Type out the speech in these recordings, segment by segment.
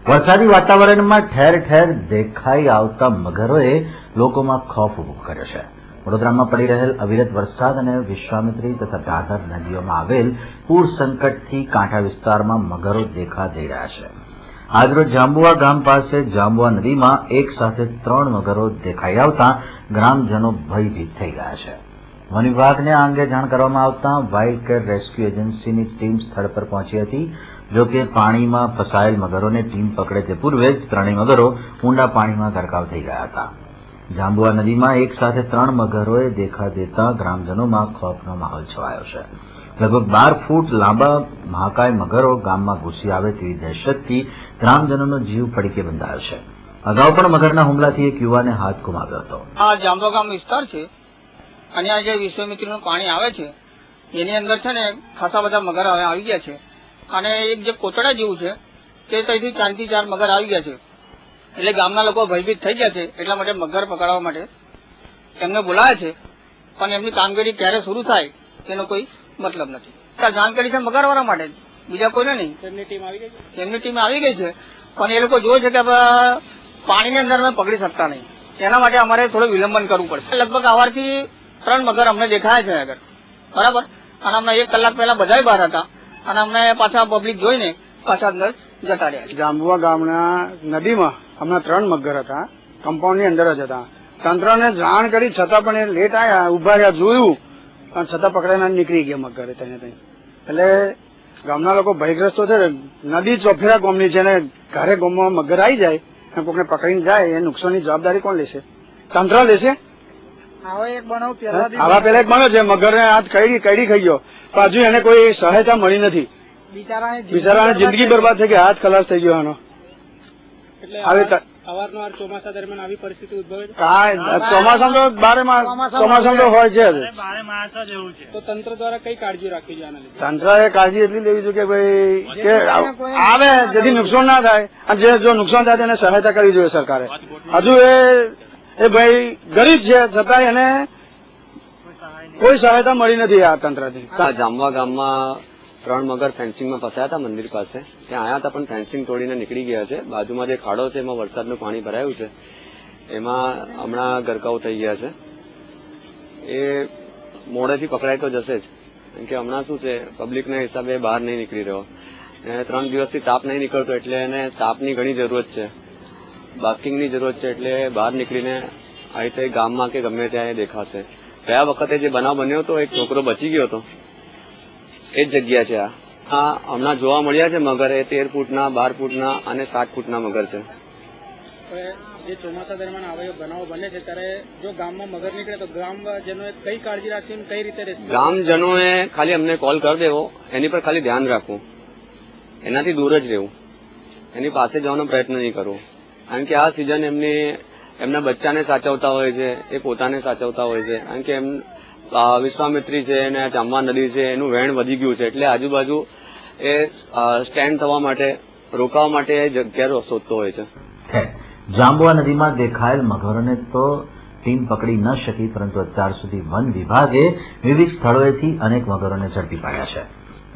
વરસાદી વાતાવરણમાં ઠેર ઠેર દેખાઈ આવતા મગરોએ લોકોમાં ખોફ ઉભો કર્યો છે. વડોદરામાં પડી રહેલ અવિરત વરસાદ અને વિશ્વામિત્રી તથા દાદર નદીઓમાં આવેલ પૂર સંકટથી કાંઠા વિસ્તારમાં મગરો દેખા દઈ રહ્યા છે. આજરોજ જાંબુઆ ગામ પાસે જાંબુઆ નદીમાં એક સાથે 3 મગરો દેખાઈ આવતા ગ્રામજનો ભયભીત થઈ ગયા છે. વન વિભાગને આ અંગે જાણ કરવામાં આવતા વાઇલ્ડ કેર રેસ્ક્યુ એજન્સીની ટીમ સ્થળ પર પહોંચી હતી. જો કે પાણીમાં ફસાયેલ મગરોને ટીમ પકડે તે પૂર્વે જ 3 મગરો ઊંડા પાણીમાં ગરકાવ થઈ ગયા હતા. જાંબુઆ નદીમાં એક સાથે 3 મગરોએ દેખા દેતા ગ્રામજનોમાં ખોફનો માહોલ છવાયો છે. લગભગ 12 ફૂટ લાંબા મહાકાય મગરો ગામમાં ઘૂસી આવે તેવી દહેશતથી ગ્રામજનોનો જીવ પડીકે બંધાયો છે. અગાઉ પણ મગરના હુમલાથી એક યુવાને હાથ ગુમાવ્યો હતો. આ જાંબુઆ ગામ વિસ્તાર છે અને આ જે વિશ્વામિત્રીનું પાણી આવે છે એની અંદર છે ને ખાસા બધા મગર હવે આવી ગયા છે અને એક જે કોટડા જેવું છે તે ત્યાંથી 3 થી 4 મગર આવી ગયા છે. એટલે ગામના લોકો ભયભીત થઈ ગયા છે. એટલા માટે મગર પકડવા માટે એમને બોલાયા છે, પણ એમની કામગીરી ક્યારે શરૂ થાય તેનો કોઈ મતલબ નથી. જાણકારી છે મગરવાળા માટે, બીજા કોઈને નહીં. એમની ટીમ આવી ગઈ છે પણ એ લોકો જોવે છે કે પાણીની અંદર અમે પકડી શકતા નહીં. એના માટે અમારે થોડું વિલંબન કરવું પડશે. લગભગ સવારથી 3 મગર અમને દેખાયા છે આગળ, બરાબર. અને અમને 1 કલાક પહેલા બધા બહાર હતા અને અમને પાછા પબ્લિક જોઈને પાછા અંદર જતા રહ્યા. જાંબુઆ ગામના નદીમાં હમણાં 3 મગર હતા, કમ્પાઉન્ડની અંદર જ હતા. તંત્રને જાણ કરી છતાં પણ એ લેટ આવ્યા, ઉભા રહ્યા, જોયું અને છતાં પકડાઈને નીકળી ગયા મગર ત્યાં. એટલે ગામના લોકો ભયગ્રસ્તો છે. નદી ચોફેરા ગામની છે ને ઘરે ગામમાં મગર આવી જાય અને કોઈને પકડીને જાય, એ નુકસાનની જવાબદારી કોણ લેશે? તંત્ર લેશે? આવા પેલા એક બન્યો છે, મગર હાથ કઈડી ખાઈ ગયો, પણ હજુ એને કોઈ સહાયતા મળી નથી. બિચારાને જિંદગી બરબાદ થઈ ગઈ, હાથ ખલાસ થઈ ગયો એનો. અવારનવાર ચોમાસા દરમિયાન આવી પરિસ્થિતિ ઉદ્ભવે છે. ચોમાસામાં તો હોય છે. તો તંત્ર દ્વારા કઈ કાળજી રાખવી જોઈએ આના લીધે? તંત્રએ કાળજી એટલી લેવી જોઈએ કે ભાઈ કે આવે જેથી નુકસાન ના થાય, અને જો નુકસાન થાય તેને સહાયતા કરવી જોઈએ સરકારે. હજુ એ ભાઈ ગરીબ છે છતાં એને કોઈ સહાયતા મળી નથી આ તંત્રથી. જાંબુઆ ગામમાં 3 મગર ફેન્સિંગમાં ફસાયા હતા મંદિર પાસે. ત્યાં આવ્યા હતા પણ ફેન્સિંગ તોડીને નીકળી ગયા છે. બાજુમાં જે ખાડો છે એમાં વરસાદનું પાણી ભરાયું છે, એમાં હમણાં ગરકાવ થઈ ગયા છે. એ મોડેથી પકડાય તો જશે જ, કેમ કે હમણાં શું છે પબ્લિકના હિસાબે બહાર નહીં નીકળી રહ્યો. 3 દિવસથી તાપ નહીં નીકળતો એટલે એને તાપની ઘણી જરૂરત છે, બાસ્કિંગની જરૂરત છે. એટલે બહાર નીકળીને આ રીતે ગામમાં કે ગમે ત્યાં દેખાશે. ગયા વખતે જે બનાવ બન્યો હતો, એક છોકરો બચી ગયો હતો, એ જ જગ્યા છે આ. હમણાં જોવા મળ્યા છે મગર, એ 13 ફૂટના, 12 ફૂટના અને 7 ફૂટના મગર છે. જે ચોમાસા દરમિયાન આવા બનાવો બને છે ત્યારે જો ગામમાં મગર નીકળે તો ગ્રામજનોએ કઈ કાળજી રાખવી, કઈ રીતે રહેશે? ગ્રામજનોએ ખાલી અમને કોલ કરી દેવો, એની પર ખાલી ધ્યાન રાખવું, એનાથી દૂર જ રહેવું, એની પાસે જવાનો પ્રયત્ન નહીં કરવો. કારણ કે આ સિઝન એમના બચ્ચાને સાચવતા હોય છે, એ પોતાને સાચવતા હોય છે. કારણ કે વિશ્વામિત્રી છે અને જાંબુઆ નદી છે, એનું વહેણ વધી ગયું છે. એટલે આજુબાજુ એ સ્ટેન્ડ થવા માટે, રોકાવા માટે જગ્યા શોધતો હોય છે. જાંબુઆ નદીમાં દેખાયેલ મગરોને તો ટીમ પકડી ન શકી, પરંતુ અત્યાર સુધી વન વિભાગે વિવિધ સ્થળોએથી અનેક મગરોને ઝડપી પાડ્યા છે.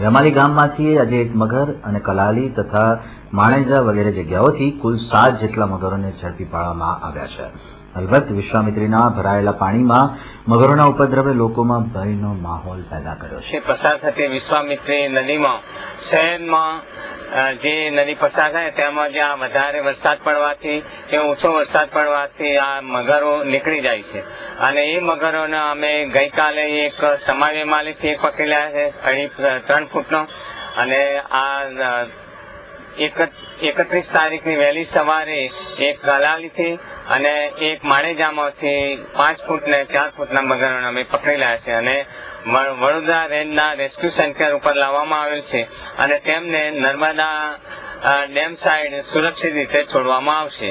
વેમાલી ગામમાંથી આજે 1 મગર અને કલાલી તથા માણેજા વગેરે જગ્યાઓથી કુલ 7 જેટલા મગરોને ઝડપી પાડવામાં આવ્યા છે. અલબત્ત વિશ્વામિત્રીના ભરાયેલા પાણીમાં મગરોના ઉપદ્રવે લોકોમાં ભયનો માહોલ પેદા કર્યો છે. પસાર થતી વિશ્વામિત્રી નદીમાં શહેરમાં જે નદી પસાર થાય તેમાં જ્યાં વધારે વરસાદ પડવાથી કે ઓછો વરસાદ પડવાથી આ મગરો નીકળી જાય છે. અને એ મગરોને અમે ગઈકાલે એક સમાજ માલીથી પકડ્યા છે 3 ફૂટનો, અને આ 31 તારીખની વહેલી સવારે એક કલાલીથી અને એક માણેજામાંથી 5 ફૂટ ને 4 ફૂટના મગરોને અમે પકડી લાયા છે. અને વડોદરા રેન્જના રેસ્ક્યુ સેન્ટર ઉપર લાવવામાં આવેલ છે અને તેમને નર્મદા ડેમ સાઈડ સુરક્ષિત રીતે છોડવામાં આવશે.